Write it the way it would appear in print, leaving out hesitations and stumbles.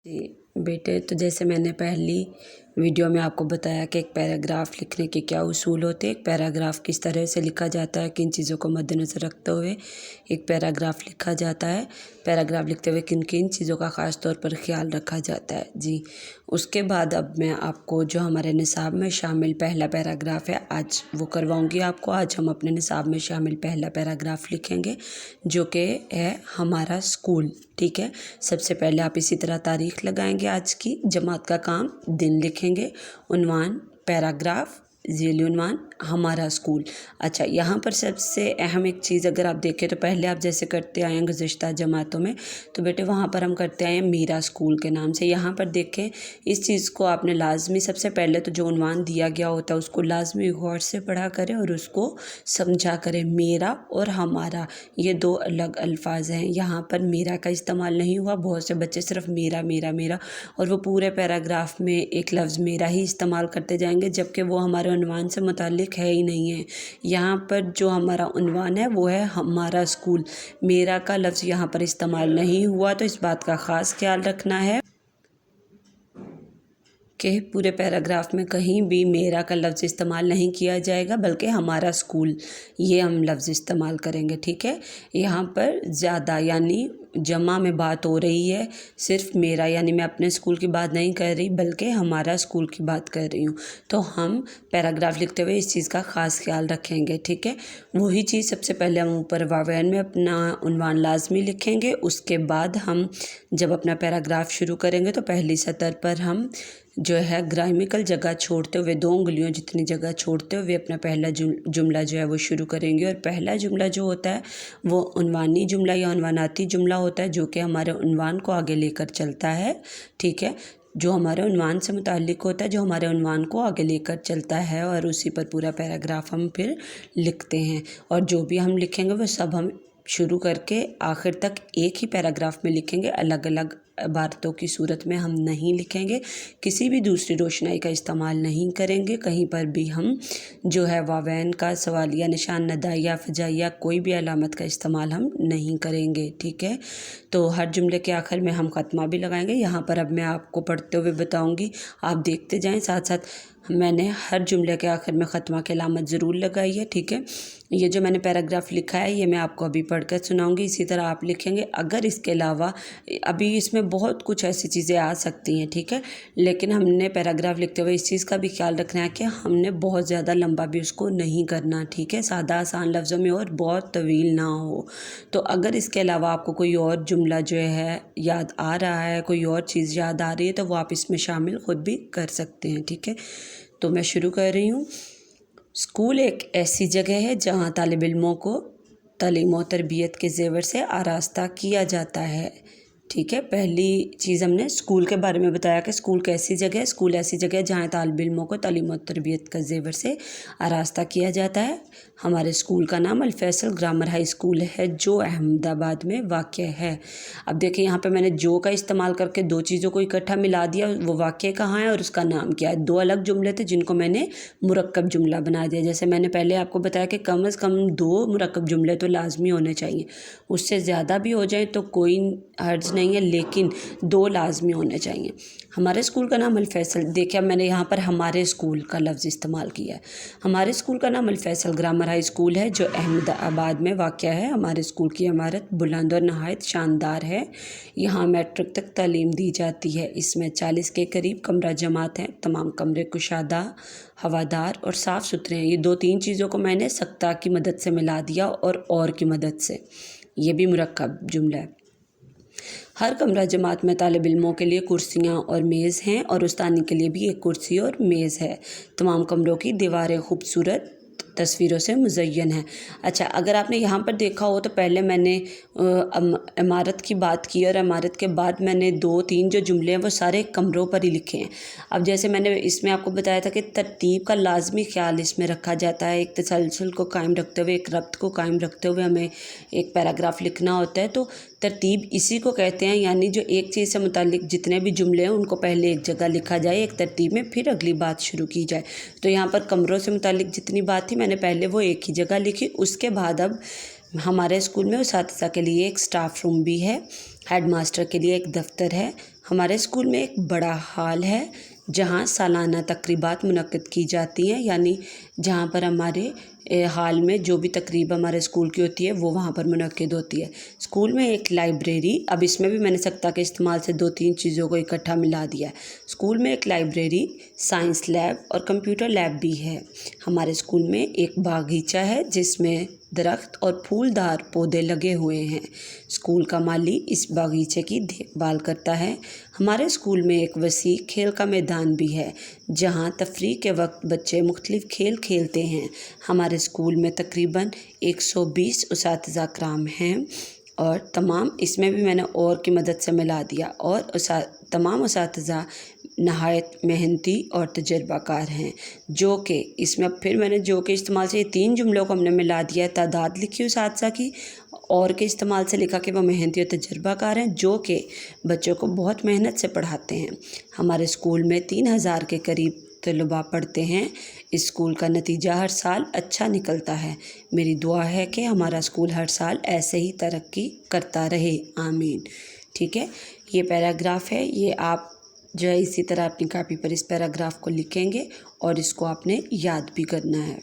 جی بیٹے، تو جیسے میں نے پہلی ویڈیو میں آپ کو بتایا کہ ایک پیراگراف لکھنے کے کیا اصول ہوتے ہیں، ایک پیراگراف کس طرح سے لکھا جاتا ہے، کن چیزوں کو مد نظر رکھتے ہوئے ایک پیراگراف لکھا جاتا ہے، پیراگراف لکھتے ہوئے کن کن چیزوں کا خاص طور پر خیال رکھا جاتا ہے۔ جی اس کے بعد اب میں آپ کو جو ہمارے نصاب میں شامل پہلا پیراگراف ہے آج وہ کرواؤں گی آپ کو۔ آج ہم اپنے نصاب میں شامل پہلا پیراگراف لکھیں گے جو کہ ہے ہمارا اسکول، ٹھیک ہے۔ سب سے پہلے آپ اسی طرح تاریخ لگائیں گے، آج کی جماعت کا کام دن لکھیں گے، عنوان پیراگراف، ذیلی عنوان ہمارا اسکول۔ اچھا، یہاں پر سب سے اہم ایک چیز اگر آپ دیکھیں تو پہلے آپ جیسے کرتے آئے ہیں گزشتہ جماعتوں میں، تو بیٹے وہاں پر ہم کرتے آئے ہیں میرا اسکول کے نام سے۔ یہاں پر دیکھیں اس چیز کو آپ نے لازمی سب سے پہلے تو جو عنوان دیا گیا ہوتا ہے اس کو لازمی غور سے پڑھا کریں اور اس کو سمجھا کریں۔ میرا اور ہمارا یہ دو الگ الفاظ ہیں، یہاں پر میرا کا استعمال نہیں ہوا۔ بہت سے بچے صرف میرا میرا میرا اور وہ پورے پیراگراف میں ایک لفظ میرا ہی استعمال کرتے جائیں گے، جبکہ وہ ہمارے عنوان سے متعلق ہے ہی نہیں ہے۔ یہاں پر جو ہمارا عنوان ہے وہ ہے ہمارا اسکول، میرا کا لفظ یہاں پر استعمال نہیں ہوا، تو اس بات کا خاص خیال رکھنا ہے کہ پورے پیراگراف میں کہیں بھی میرا کا لفظ استعمال نہیں کیا جائے گا، بلکہ ہمارا اسکول یہ ہم لفظ استعمال کریں گے، ٹھیک ہے۔ یہاں پر زیادہ یعنی جمع میں بات ہو رہی ہے، صرف میرا یعنی میں اپنے اسکول کی بات نہیں کر رہی بلکہ ہمارا اسکول کی بات کر رہی ہوں، تو ہم پیراگراف لکھتے ہوئے اس چیز کا خاص خیال رکھیں گے، ٹھیک ہے۔ وہی چیز سب سے پہلے ہم اوپر واوین میں اپنا عنوان لازمی لکھیں گے، اس کے بعد ہم جب اپنا پیراگراف شروع کریں گے تو پہلی سطر پر ہم جو ہے گرامیکل جگہ چھوڑتے ہوئے 2 انگلیوں جتنی جگہ چھوڑتے ہوئے اپنا پہلا جملہ جو ہے وہ شروع کریں گے، اور پہلا جملہ جو ہوتا ہے وہ عنوانی جملہ یا عنواناتی جملہ ہوتا ہے جو کہ ہمارے عنوان کو آگے لے کر چلتا ہے، ٹھیک ہے، جو ہمارے عنوان سے متعلق ہوتا ہے، جو ہمارے عنوان کو آگے لے کر چلتا ہے، اور اسی پر پورا پیراگراف ہم پھر لکھتے ہیں۔ اور جو بھی ہم لکھیں گے وہ سب ہم شروع کر کے آخر تک ایک ہی پیراگراف میں لکھیں گے، الگ الگ عبارتوں کی صورت میں ہم نہیں لکھیں گے، کسی بھی دوسری روشنائی کا استعمال نہیں کریں گے، کہیں پر بھی ہم جو ہے واوین کا سوالیہ نشان، ندائیہ، فجائیہ، کوئی بھی علامت کا استعمال ہم نہیں کریں گے، ٹھیک ہے۔ تو ہر جملے کے آخر میں ہم خاتمہ بھی لگائیں گے۔ یہاں پر اب میں آپ کو پڑھتے ہوئے بتاؤں گی، آپ دیکھتے جائیں ساتھ ساتھ۔ میں نے ہر جملے کے آخر میں خاتمہ کی علامت ضرور لگائی ہے، ٹھیک ہے۔ یہ جو میں نے پیراگراف لکھا ہے یہ میں آپ کو ابھی پڑھ کر سناؤں گی، اسی طرح آپ لکھیں گے۔ اگر اس کے علاوہ ابھی اس میں بہت کچھ ایسی چیزیں آ سکتی ہیں، ٹھیک ہے، لیکن ہم نے پیراگراف لکھتے ہوئے اس چیز کا بھی خیال رکھنا ہے کہ ہم نے بہت زیادہ لمبا بھی اس کو نہیں کرنا، ٹھیک ہے، سادہ آسان لفظوں میں اور بہت طویل نہ ہو۔ تو اگر اس کے علاوہ آپ کو کوئی اور جملہ جو ہے یاد آ رہا ہے، کوئی اور چیز یاد آ رہی ہے، تو وہ آپ اس میں شامل خود بھی کر سکتے ہیں، ٹھیک ہے۔ تو میں شروع کر رہی ہوں۔ اسکول ایک ایسی جگہ ہے جہاں طالب علموں کو تعلیم و تربیت کے زیور سے آراستہ کیا جاتا ہے، ٹھیک ہے۔ پہلی چیز ہم نے اسکول کے بارے میں بتایا کہ اسکول کیسی جگہ ہے۔ اسکول ایسی جگہ ہے جہاں طالب علموں کو تعلیم و تربیت کا زیور سے آراستہ کیا جاتا ہے۔ ہمارے اسکول کا نام الفیصل گرامر ہائی اسکول ہے جو احمد آباد میں واقع ہے۔ اب دیکھیں یہاں پہ میں نے جو کا استعمال کر کے 2 چیزوں کو اکٹھا ملا دیا، وہ واقع کہاں ہے اور اس کا نام کیا ہے۔ 2 الگ جملے تھے جن کو میں نے مرکب جملہ بنا دیا۔ جیسے میں نے پہلے آپ کو بتایا کہ کم از کم 2 مرکب جملے تو لازمی ہونے چاہیے، اس سے زیادہ بھی ہو جائیں تو کوئی حرج نہیں ہے، لیکن 2 لازمی ہونے چاہیے۔ ہمارے اسکول کا نام الفیصل، دیکھیں اب میں نے یہاں پر ہمارے اسکول کا لفظ استعمال کیا ہے۔ ہمارے اسکول کا نام الفیصل گرامر ہائی اسکول ہے جو احمد آباد میں واقع ہے۔ ہمارے اسکول کی عمارت بلند اور نہایت شاندار ہے، یہاں میٹرک تک تعلیم دی جاتی ہے۔ اس میں 40 کے قریب کمرہ جماعت ہیں، تمام کمرے کشادہ، ہوادار اور صاف ستھرے ہیں۔ یہ 2-3 چیزوں کو میں نے سکتا کی مدد سے ملا دیا اور کی مدد سے، یہ بھی مرکب جملہ ہے۔ ہر کمرہ جماعت میں طالب علموں کے لیے کرسیاں اور میز ہیں اور استانی کے لیے بھی ایک کرسی اور میز ہے۔ تمام کمروں کی دیواریں خوبصورت تصویروں سے مزین ہیں۔ اچھا، اگر آپ نے یہاں پر دیکھا ہو تو پہلے میں نے عمارت کی بات کی اور عمارت کے بعد میں نے 2-3 جو جملے ہیں وہ سارے کمروں پر ہی لکھے ہیں۔ اب جیسے میں نے اس میں آپ کو بتایا تھا کہ ترتیب کا لازمی خیال اس میں رکھا جاتا ہے، ایک تسلسل کو قائم رکھتے ہوئے، ایک ربط کو قائم رکھتے ہوئے ہمیں ایک پیراگراف لکھنا ہوتا ہے۔ تو ترتیب اسی کو کہتے ہیں، یعنی جو ایک چیز سے متعلق جتنے بھی جملے ہیں ان کو پہلے ایک جگہ لکھا جائے ایک ترتیب میں، پھر اگلی بات شروع کی جائے۔ تو یہاں پر کمروں سے متعلق جتنی بات تھی میں نے پہلے وہ ایک ہی جگہ لکھی، اس کے بعد اب ہمارے اسکول میں اساتذہ کے لیے ایک سٹاف روم بھی ہے، ہیڈ ماسٹر کے لیے ایک دفتر ہے، ہمارے اسکول میں ایک بڑا ہال ہے جہاں سالانہ تقریبات منعقد کی جاتی ہیں، یعنی جہاں پر ہمارے حال میں جو بھی تقریب ہمارے اسکول کی ہوتی ہے وہ وہاں پر منعقد ہوتی ہے۔ اسکول میں ایک لائبریری، اب اس میں بھی میں نے سکتا کے استعمال سے 2-3 چیزوں کو اکٹھا ملا دیا ہے۔ اسکول میں ایک لائبریری، سائنس لیب اور کمپیوٹر لیب بھی ہے۔ ہمارے اسکول میں ایک باغیچہ ہے جس میں درخت اور پھولدار پودے لگے ہوئے ہیں۔ اسکول کا مالی اس باغیچے کی دیکھ بھال کرتا ہے۔ ہمارے اسکول میں ایک وسیع کھیل کا میدان بھی ہے جہاں تفریح کے وقت بچے مختلف کھیل کھیلتے ہیں۔ ہمارے اسکول میں تقریباً 120 اساتذہ کرام ہیں اور اس میں بھی میں نے اور کی مدد سے ملا دیا، اور تمام اساتذہ نہایت محنتی اور تجربہ کار ہیں، جو کہ اس میں پھر میں نے جو کے استعمال سے یہ 3 جملوں کو ہم نے ملا دیا ہے۔ تعداد لکھی اساتذہ کی، اور کے استعمال سے لکھا کہ وہ محنتی اور تجربہ کار ہیں جو کہ بچوں کو بہت محنت سے پڑھاتے ہیں۔ ہمارے اسکول میں 3000 کے قریب طلباء پڑھتے ہیں۔ اسکول کا نتیجہ ہر سال اچھا نکلتا ہے۔ میری دعا ہے کہ ہمارا اسکول ہر سال ایسے ہی ترقی کرتا رہے، آمین۔ ٹھیک ہے، یہ پیراگراف ہے، یہ آپ جو ہے اسی طرح اپنی کاپی پر اس پیراگراف کو لکھیں گے اور اس کو آپ نے یاد بھی کرنا ہے۔